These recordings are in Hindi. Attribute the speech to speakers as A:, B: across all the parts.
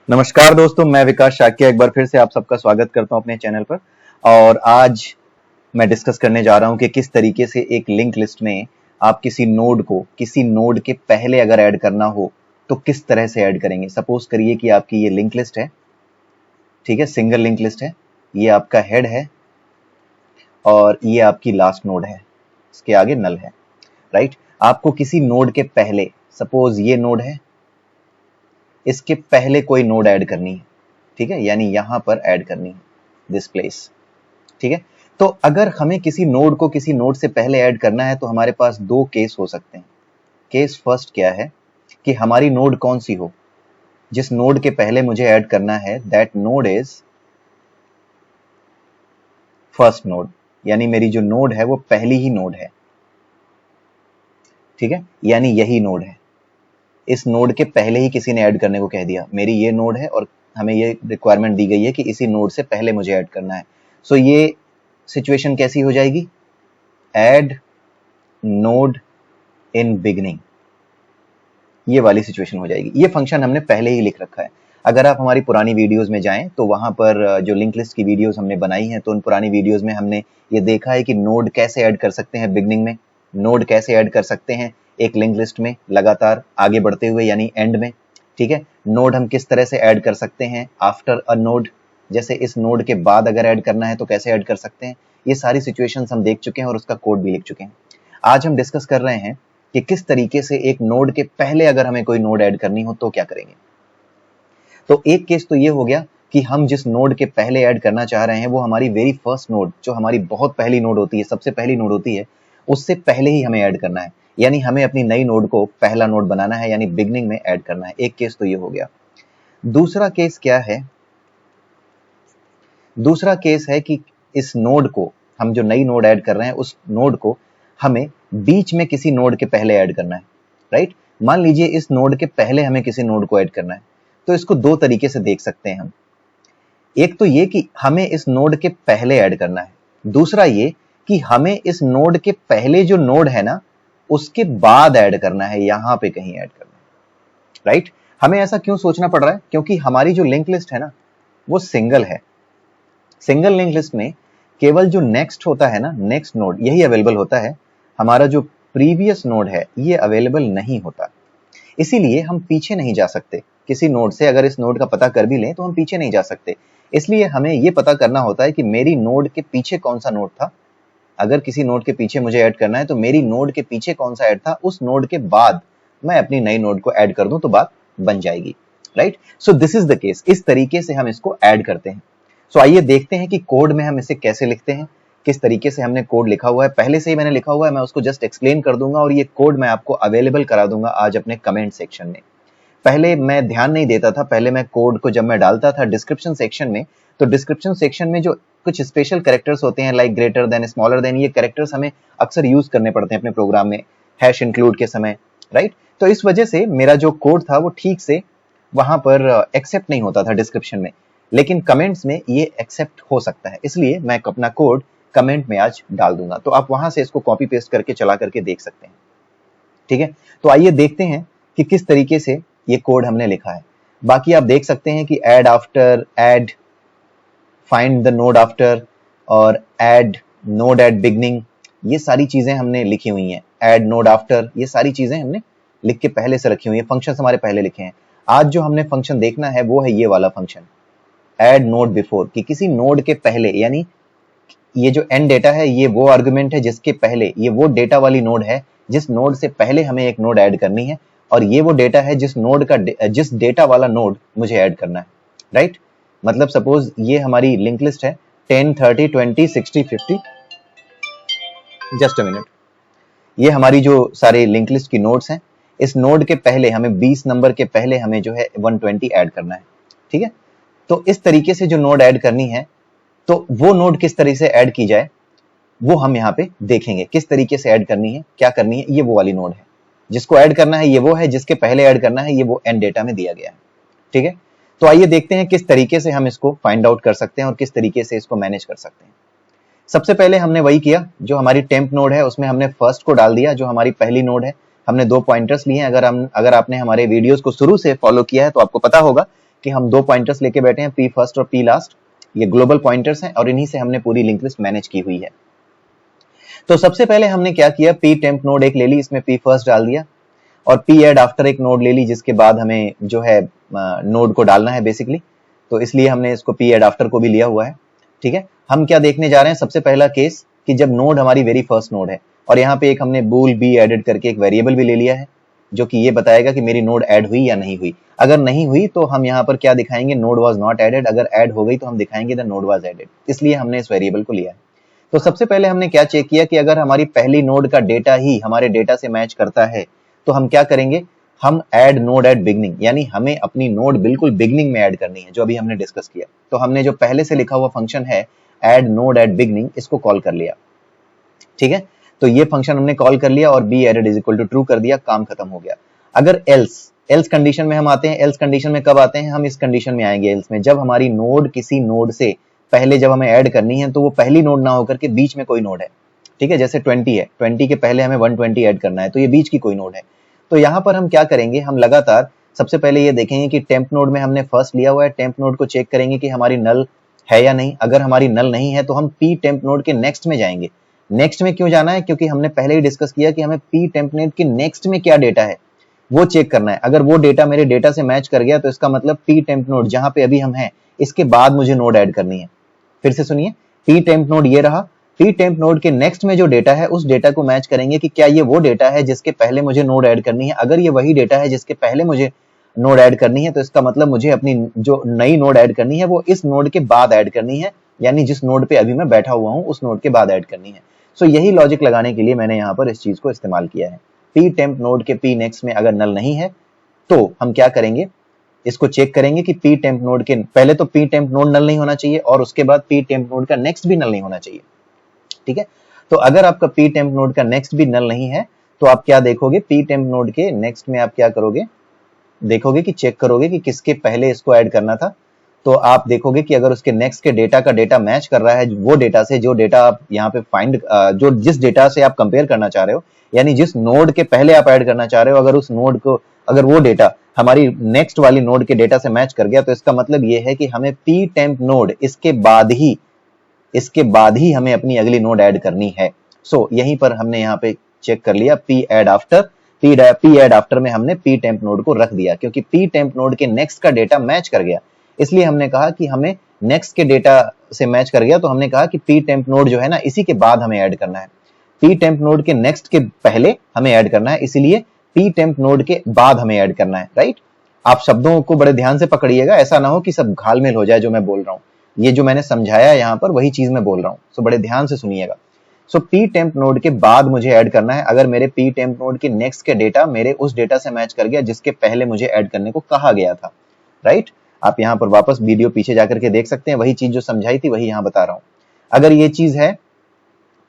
A: नमस्कार दोस्तों, मैं विकास शाक्य एक बार फिर से आप सबका स्वागत करता हूं अपने चैनल पर। और आज मैं डिस्कस करने जा रहा हूं कि किस तरीके से एक लिंक लिस्ट में आप किसी नोड को किसी नोड के पहले अगर ऐड करना हो तो किस तरह से ऐड करेंगे। सपोज करिए कि आपकी ये लिंक लिस्ट है, ठीक है, सिंगल लिंक लिस्ट है, ये आपका हेड है और ये आपकी लास्ट नोड है, इसके आगे नल है, राइट। आपको किसी नोड के पहले, सपोज ये नोड है, इसके पहले कोई नोड ऐड करनी है, ठीक है, यानी यहां पर ऐड करनी है दिस प्लेस, ठीक है। तो अगर हमें किसी नोड को किसी नोड से पहले ऐड करना है तो हमारे पास दो केस हो सकते हैं। केस फर्स्ट क्या है कि हमारी नोड कौन सी हो, जिस नोड के पहले मुझे ऐड करना है that node is first node, यानी मेरी जो नोड है वो पहली ही नोड है, ठीक है, यानी यही नोड है। इस नोड के पहले ही किसी ने ऐड करने को कह दिया, मेरी ये नोड है और हमें ये रिक्वायरमेंट दी गई है कि इसी नोड से पहले मुझे ऐड करना है। सो ये सिचुएशन कैसी हो जाएगी, ऐड नोड इन बिगनिंग, ये वाली सिचुएशन हो जाएगी। ये फंक्शन हमने पहले ही लिख रखा है। अगर आप हमारी पुरानी वीडियोस में जाएं तो वहां पर जो लिंक लिस्ट की वीडियोस हमने बनाई हैं तो उन पुरानी वीडियोस में हमने ये देखा है कि नोड कैसे ऐड कर सकते हैं बिगनिंग में, नोड कैसे ऐड कर सकते हैं एक लिंक लिस्ट में लगातार आगे बढ़ते हुए यानी एंड में, ठीक है। नोड हम किस तरह से ऐड कर सकते हैं आफ्टर अ नोड, जैसे इस नोड के बाद अगर ऐड करना है तो कैसे ऐड कर सकते हैं। ये सारी सिचुएशंस हम देख चुके हैं और उसका कोड भी लिख चुके हैं। आज हम डिस्कस कर रहे हैं कि किस तरीके से एक नोड के पहले अगर हमें कोई नोड ऐड करनी हो तो क्या करेंगे। तो एक केस तो ये हो गया कि हम जिस नोड के पहले ऐड करना चाह रहे हैं वो हमारी वेरी फर्स्ट नोड, जो हमारी बहुत पहली नोड होती है, सबसे पहली नोड होती है, उससे पहले ही हमें ऐड करना है, यानी हमें अपनी नई नोड को पहला नोड बनाना है, यानी बिगनिंग में ऐड करना है। एक केस तो ये हो गया। दूसरा केस क्या है, दूसरा केस है कि इस नोड को, हम जो नई नोड ऐड कर रहे हैं उस नोड को हमें बीच में किसी नोड के पहले ऐड करना है, राइट। मान लीजिए इस नोड के पहले हमें किसी नोड को ऐड करना है, तो इसको दो तरीके से देख सकते हैं हम। एक तो ये कि हमें इस नोड के पहले ऐड करना है, दूसरा ये कि हमें इस नोड के पहले जो नोड है ना उसके बाद ऐड करना है, यहां पे कहीं ऐड करना है, राइट। हमें ऐसा क्यों सोचना पड़ रहा है, क्योंकि हमारी जो लिंक लिस्ट है ना वो सिंगल है। सिंगल लिंक लिस्ट में केवल जो नेक्स्ट होता है ना, नेक्स्ट नोड, यही अवेलेबल होता है, हमारा जो प्रीवियस नोड है ये अवेलेबल नहीं होता। इसीलिए हम पीछे नहीं जा सकते किसी नोड से। अगर इस नोड का पता कर भी लें तो हम पीछे नहीं जा सकते, इसलिए हमें ये पता करना होता है कि मेरी नोड के पीछे कौन सा नोड था। अगर किसी नोड के पीछे मुझे ऐड करना है तो मेरी नोड के पीछे कौन सा ऐड था, उस नोड के बाद मैं अपनी नई नोड को ऐड कर दूं तो बात बन जाएगी, right. So this is the case, इस तरीके से हम इसको ऐड करते हैं। सो आइए देखते हैं कि कोड में हम इसे कैसे लिखते हैं, किस तरीके से हमने कोड लिखा हुआ है। पहले से ही मैंने लिखा हुआ है, मैं उसको जस्ट एक्सप्लेन कर दूंगा और ये कोड मैं आपको अवेलेबल करा दूंगा आज अपने कमेंट सेक्शन में। पहले मैं ध्यान नहीं देता था, पहले मैं कोड को जब मैं डालता था डिस्क्रिप्शन सेक्शन में, तो डिस्क्रिप्शन सेक्शन में जो कुछ स्पेशल कैरेक्टर्स होते हैं like greater than, smaller than, ये कैरेक्टर्स हमें अक्सर यूज करने पड़ते हैं अपने प्रोग्राम में, हैश इंक्लूड के समय, राइट। तो इस वजह से मेरा जो कोड था वो ठीक से वहां पर एक्सेप्ट नहीं होता था डिस्क्रिप्शन में, लेकिन कमेंट्स में ये एक्सेप्ट हो सकता है, इसलिए मैं अपना कोड कमेंट में आज डाल दूंगा, तो आप वहां से इसको कॉपी पेस्ट करके चला करके देख सकते हैं, ठीक है। तो आइए देखते हैं कि किस तरीके से ये कोड हमने लिखा है। बाकी आप देख सकते हैं कि add after, add find the node after और ऐड नोड एट बिगनिंग, ये सारी चीजें हमने लिखी हुई हैं। ऐड नोड आफ्टर, ये सारी चीजें हमने लिख के पहले से रखी हुई हैं, फंक्शंस हमारे पहले लिखे हैं। आज जो हमने फंक्शन देखना है वो है ये वाला फंक्शन, ऐड नोड बिफोर, कि किसी नोड के पहले, यानी ये जो एंड डेटा है ये वो आर्गुमेंट है जिसके पहले, ये वो डेटा वाली नोड है जिस नोड से पहले हमें एक नोड ऐड करनी है, और ये वो डेटा है जिस नोड का जिस डेटा वाला नोड मुझे ऐड करना है, राइट। मतलब सपोज ये हमारी लिंक लिस्ट है 10, 30, 20, 60, 50, जस्ट अ मिनट, ये हमारी जो सारे लिंक लिस्ट की नोड्स हैं। इस नोड के पहले हमें 20 नंबर के पहले हमें जो है 120 ऐड करना है, ठीक है। तो इस तरीके से जो नोड ऐड करनी है, तो वो नोड किस तरह से ऐड की जाए वो हम यहाँ पे देखेंगे। किस तरीके से ऐड करनी है, क्या करनी है, ये वो वाली नोड है जिसको ऐड करना है, ये वो है जिसके पहले ऐड करना है, ये वो एंड डेटा में दिया गया है, ठीक है। तो आइए देखते हैं किस तरीके से हम इसको फाइंड आउट कर सकते हैं और किस तरीके से इसको मैनेज कर सकते हैं। सबसे पहले हमने वही किया, जो हमारी टेम्प नोड है उसमें हमने फर्स्ट को डाल दिया, जो हमारी पहली नोड है। हमने दो पॉइंटर्स लिए हैं, अगर आपने हमारे वीडियोस को शुरू से फॉलो किया है तो आपको पता होगा कि हम दो पॉइंटर्स लेके बैठे हैं, पी फर्स्ट और पी लास्ट। ये ग्लोबल पॉइंटर्स हैं और इन्हीं से हमने पूरी लिंक लिस्ट मैनेज की हुई है। तो सबसे पहले हमने क्या किया, पी टेम्प नोड एक ले ली, इसमें पी फर्स्ट डाल दिया, और पी एड आफ्टर एक नोड ले ली, जिसके बाद हमें जो है नोड को डालना है बेसिकली, तो इसलिए हमने इसको पी एड आफ्टर को भी लिया हुआ है। ठीक है, हम क्या देखने जा रहे हैं, सबसे पहला केस कि जब नोड हमारी वेरी फर्स्ट नोड है और यहाँ पे एक हमने बूल बी एडेड करके एक वेरिएबल भी ले लिया है जो कि ये बताएगा कि मेरी नोड ऐड हुई या नहीं हुई। अगर नहीं हुई तो हम यहाँ पर क्या दिखाएंगे, नोड वाज नॉट एडेड। अगर ऐड हो गई तो हम दिखाएंगे द नोड वाज एडेड, इसलिए हमने इस वेरिएबल को लिया है। तो सबसे पहले हमने क्या चेक किया कि अगर हमारी पहली नोड का डेटा ही हमारे डेटा से मैच करता है तो हम क्या करेंगे, हम ऐड नोड एट बिगनिंग, यानी हमें अपनी नोड बिल्कुल बिगनिंग में ऐड करनी है, जो अभी हमने डिस्कस किया। तो हमने जो पहले से लिखा हुआ फंक्शन है ऐड नोड एट बिगनिंग, इसको कॉल कर लिया। ठीक है, तो ये फंक्शन हमने कॉल कर लिया और b added is equal to true कर दिया, काम खत्म हो गया। अगर एल्स कंडीशन में हम आते हैं, एल्स कंडीशन में कब आते हैं, हम इस कंडीशन में आएंगे एल्स में, जब हमारी नोड किसी नोड से पहले जब हमें ऐड करनी है तो वो पहली नोड ना होकर के बीच में कोई नोड है। ठीक है, जैसे 20 है, 20 के पहले हमें 120 ऐड करना है, तो ये बीच की कोई नोड है। तो यहाँ पर हम क्या करेंगे, हम लगातार सबसे पहले ये देखेंगे कि टेम्प नोड में हमने फर्स्ट लिया हुआ है, टेम्प नोड को चेक करेंगे कि हमारी नल है या नहीं। अगर हमारी नल नहीं है तो हम पी टेम्प नोड के नेक्स्ट में जाएंगे। नेक्स्ट में क्यों जाना है, क्योंकि हमने पहले ही डिस्कस किया कि हमें पी टेम्प नोड के नेक्स्ट में क्या डेटा है वो चेक करना है। अगर वो डेटा मेरे डेटा से मैच कर गया तो इसका मतलब पी टेम्प नोड जहां पे अभी हम हैं इसके बाद मुझे नोड ऐड करनी है। फिर से सुनिए, पी टेम्प नोड ये रहा, पी टेम्प नोड के नेक्स्ट में जो डेटा है उस डेटा को मैच करेंगे कि क्या ये वो डेटा है जिसके पहले मुझे नोड ऐड करनी है। अगर ये वही डेटा है जिसके पहले मुझे नोड ऐड करनी है तो इसका मतलब मुझे अपनी जो नई नोड ऐड करनी है वो इस नोड के बाद ऐड करनी है, यानी जिस नोड पे अभी मैं बैठा हुआ हूं उस नोड के बाद ऐड करनी है। सो यही लॉजिक लगाने के लिए मैंने यहाँ पर इस चीज को इस्तेमाल किया है। पी टेम्प नोड के पी नेक्स्ट में अगर नल नहीं है तो हम क्या करेंगे, इसको चेक करेंगे कि पी टेम्प नोड के पहले तो पी टेम्प नोड नल नहीं होना चाहिए और उसके बाद पी टेम्प नोड का नेक्स्ट भी नल नहीं होना चाहिए। ठीक है, तो अगर आपका पी टेम्प नोड का नेक्स्ट भी नल नहीं है तो आप क्या देखोगे, पी टेम्प नोड के नेक्स्ट में आप क्या करोगे, देखोगे कि चेक करोगे कि किसके पहले इसको ऐड करना था। तो आप देखोगे कि अगर उसके नेक्स्ट के डेटा का डेटा मैच कर रहा है वो डेटा से जो डेटा आप यहाँ पे फाइंड जो जिस डेटा से आप कंपेयर करना चाह रहे हो, यानी जिस नोड के पहले आप ऐड करना चाह रहे हो, अगर उस नोड को अगर वो डेटा हमारी नेक्स्ट वाली नोड के डेटा से मैच कर गया तो इसका मतलब ये है कि हमें पी टेम्प नोड इसके बाद ही हमें अपनी अगली नोड ऐड करनी है। सो यहीं पर हमने यहाँ पे चेक कर लिया, पी एड आफ्टर में हमने पी टेम्प नोड को रख दिया क्योंकि पी टेम्प नोड के नेक्स्ट का डेटा मैच कर गया। इसलिए हमने कहा कि हमें नेक्स्ट के डेटा से मैच कर गया तो हमने कहा कि पी टेम्प नोड जो है ना इसी के बाद हमें ऐड करना है। पी टेम्प नोड के नेक्स्ट के पहले हमें ऐड करना है, इसीलिए पी टेम्प नोड के बाद हमें ऐड करना है। राइट, आप शब्दों को बड़े ध्यान से पकड़िएगा, ऐसा ना हो कि सब घालमेल हो जाए जो मैं बोल रहा हूँ। ये जो मैंने समझाया यहाँ पर वही चीज मैं बोल रहा हूँ, सो बड़े ध्यान से सुनिएगा। सो पी टेम्प नोड के बाद मुझे ऐड करना है अगर मेरे पी टेम्प नोड के नेक्स्ट के डेटा मेरे उस डेटा से मैच कर गया जिसके पहले मुझे ऐड करने को कहा गया था। राइट, आप यहाँ पर वापस वीडियो पीछे जाकर के देख सकते हैं, वही चीज जो समझाई थी वही यहाँ बता रहा हूँ। अगर ये चीज है,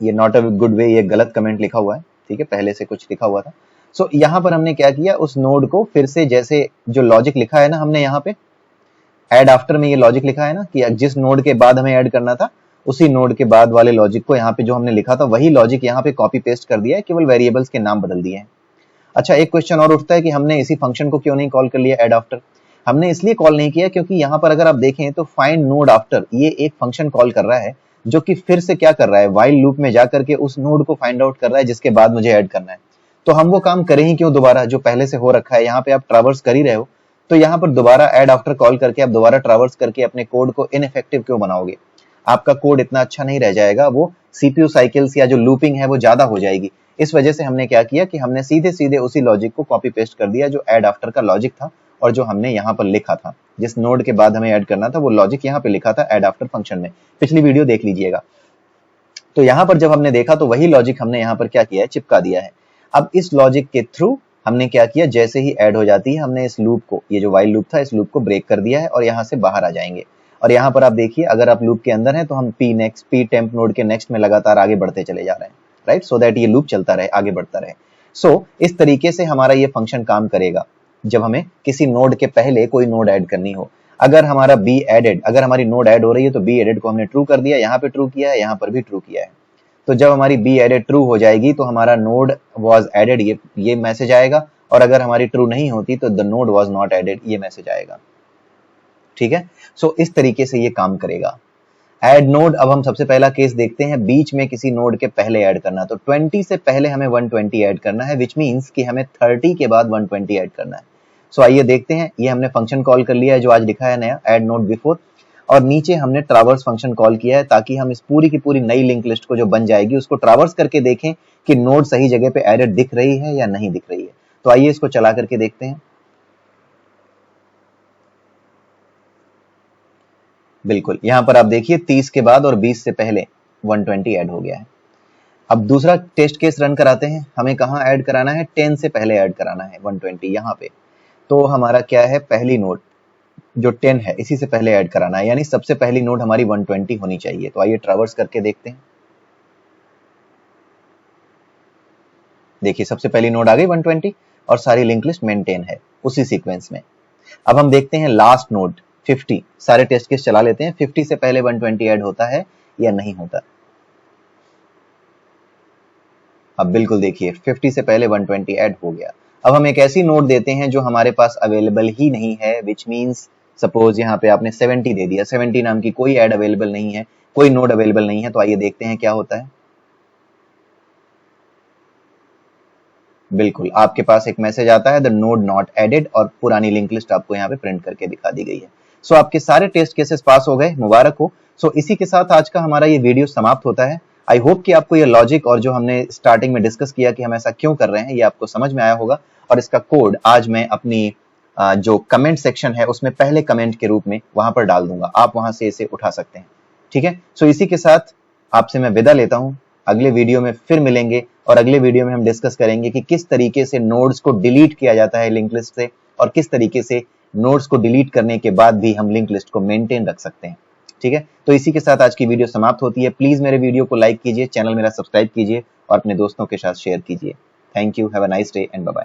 A: ये नॉट अ गुड वे, ये गलत कमेंट लिखा हुआ है। ठीक है, पहले से कुछ लिखा हुआ था। सो यहाँ पर हमने क्या किया, उस नोड को फिर से जैसे जो लॉजिक लिखा है ना हमने यहाँ पे ऐड आफ्टर में ये लॉजिक लिखा है ना कि जिस नोड के बाद हमें ऐड करना था उसी नोड के बाद वाले लॉजिक को यहाँ पे जो हमने लिखा था वही लॉजिक यहाँ पे कॉपी पेस्ट कर दिया है, केवल वेरिएबल्स के नाम बदल दिए हैं। अच्छा, एक क्वेश्चन और उठता है कि हमने इसी फंक्शन को क्यों नहीं कॉल कर लिया ऐड आफ्टर। हमने इसलिए कॉल नहीं किया क्योंकि यहाँ पर अगर आप देखें तो फाइंड नोड आफ्टर ये एक फंक्शन कॉल कर रहा है जो कि फिर से क्या कर रहा है, व्हाइल लूप में जाकर के उस नोड को फाइंड आउट कर रहा है जिसके बाद मुझे ऐड करना है। तो हम वो काम करें ही क्यों दोबारा, जो पहले से हो रखा है। यहाँ पे आप ट्रावर्स कर ही रहे हो तो यहाँ पर दोबारा ऐड आफ्टर कॉल करके आप दोबारा ट्रावर्स करके अपने कोड को इनइफेक्टिव क्यों बनाओगे। आपका कोड इतना अच्छा नहीं रह जाएगा, वो सीपीयू साइकिल्स या जो लूपिंग है वो ज्यादा हो जाएगी। इस वजह से हमने क्या किया कि हमने सीधे सीधे उसी लॉजिक को कॉपी पेस्ट कर दिया जो ऐड आफ्टर का लॉजिक था और जो हमने यहाँ पर लिखा था, जिस नोड के बाद हमें ऐड करना था वो लॉजिक यहाँ पे लिखा था ऐड आफ्टर फंक्शन में। पिछली वीडियो देख लीजिएगा। तो यहाँ पर जब हमने देखा तो वही लॉजिक हमने यहाँ पर क्या किया है, चिपका दिया है। अब इस लॉजिक के थ्रू हमने क्या किया, जैसे ही ऐड हो जाती है हमने इस लूप को, ये जो व्हाइल लूप था इस लूप को ब्रेक कर दिया है और यहाँ से बाहर आ जाएंगे। और यहाँ पर आप देखिए अगर आप लूप के अंदर हैं तो हम पी टेम्प नोड के नेक्स्ट में लगातार आगे बढ़ते चले जा रहे हैं। राइट, सो दैट ये लूप चलता रहे, आगे बढ़ता रहे। सो इस तरीके से हमारा ये फंक्शन काम करेगा जब हमें किसी नोड के पहले कोई नोड ऐड करनी हो। अगर हमारा बी एडेड, अगर हमारी नोड ऐड हो रही है तो बी एडेड को हमने ट्रू कर दिया, यहाँ पे ट्रू किया है, यहाँ पर भी ट्रू किया है। तो जब हमारी बी एडेड ट्रू हो जाएगी तो हमारा नोड वाज एडेड ये मैसेज आएगा, और अगर हमारी ट्रू नहीं होती तो the node was not added ये मैसेज आएगा। ठीक है, सो इस तरीके से ये काम करेगा। ऐड नोड, अब हम सबसे पहला केस देखते हैं, बीच में किसी नोड के पहले ऐड करना। तो 20 से पहले हमें 120 ऐड करना है, विच मीन्स कि हमें 30 के बाद 120 ऐड करना है। सो आइए देखते हैं, ये हमने फंक्शन कॉल कर लिया है जो आज लिखा है नया, ऐड नोड बिफोर, और नीचे हमने ट्रावर्स फंक्शन कॉल किया है ताकि हम इस पूरी की पूरी नई लिंक लिस्ट को जो बन जाएगी उसको ट्रावर्स करके देखें कि नोड सही जगह पे एडेड दिख रही है या नहीं दिख रही है। तो आइए इसको चला करके देखते हैं। बिल्कुल, यहां पर आप देखिए 30 के बाद और 20 से पहले 120 ऐड हो गया है। अब दूसरा टेस्ट केस रन कराते हैं, हमें कहां ऐड कराना है, 10 से पहले ऐड कराना है 120 यहां पे। तो हमारा क्या है, पहली नोड जो 10 है इसी से पहले ऐड कराना है, यानी सबसे पहली नोड हमारी 120 होनी चाहिए। तो आइए ट्रावर्स करके देखते हैं। देखिए सबसे पहली नोड आ गई 120 और सारी लिंक लिस्ट मेंटेन है उसी सीक्वेंस में। अब हम देखते हैं लास्ट नोड 50, सारे टेस्ट केस चला लेते हैं, 50 से पहले 120 ऐड होता है या नहीं होता। अब बिल्कुल देखिए 50 से पहले 120 ऐड हो गया। अब हम एक ऐसी नोड देते हैं जो हमारे पास अवेलेबल ही नहीं है, विच मीन्स सपोज यहाँ पे आपने 70 दे दिया, 70 नाम की कोई ऐड अवेलेबल नहीं है, कोई नोड अवेलेबल नहीं है। तो आइए देखते हैं क्या होता है। बिल्कुल, आपके पास एक मैसेज आता है द नोड नॉट एडेड, और पुरानी लिंक लिस्ट आपको यहाँ पे प्रिंट करके दिखा दी गई है। सो आपके सारे टेस्ट केसेस पास हो गए, मुबारक हो। सो इसी के साथ आज का हमारा ये वीडियो समाप्त होता है। आई होप कि आपको ये लॉजिक और जो हमने स्टार्टिंग में डिस्कस किया कि हम ऐसा क्यों कर रहे हैं ये आपको समझ में आया होगा, और इसका कोड आज मैं अपनी जो कमेंट सेक्शन है उसमें पहले कमेंट के रूप में वहां पर डाल दूंगा, आप वहां से इसे उठा सकते हैं। ठीक है, सो इसी के साथ आपसे मैं विदा लेता हूं, अगले वीडियो में फिर मिलेंगे, और अगले वीडियो में हम डिस्कस करेंगे कि किस तरीके से नोड्स को डिलीट किया जाता है लिंक लिस्ट से, और किस तरीके से नोड्स को डिलीट करने के बाद भी हम लिंक लिस्ट को मेंटेन रख सकते हैं। ठीक है, तो इसी के साथ आज की वीडियो समाप्त होती है। प्लीज मेरे वीडियो को लाइक कीजिए, चैनल मेरा सब्सक्राइब कीजिए और अपने दोस्तों के साथ शेयर कीजिए। Thank you, have a nice day and bye bye.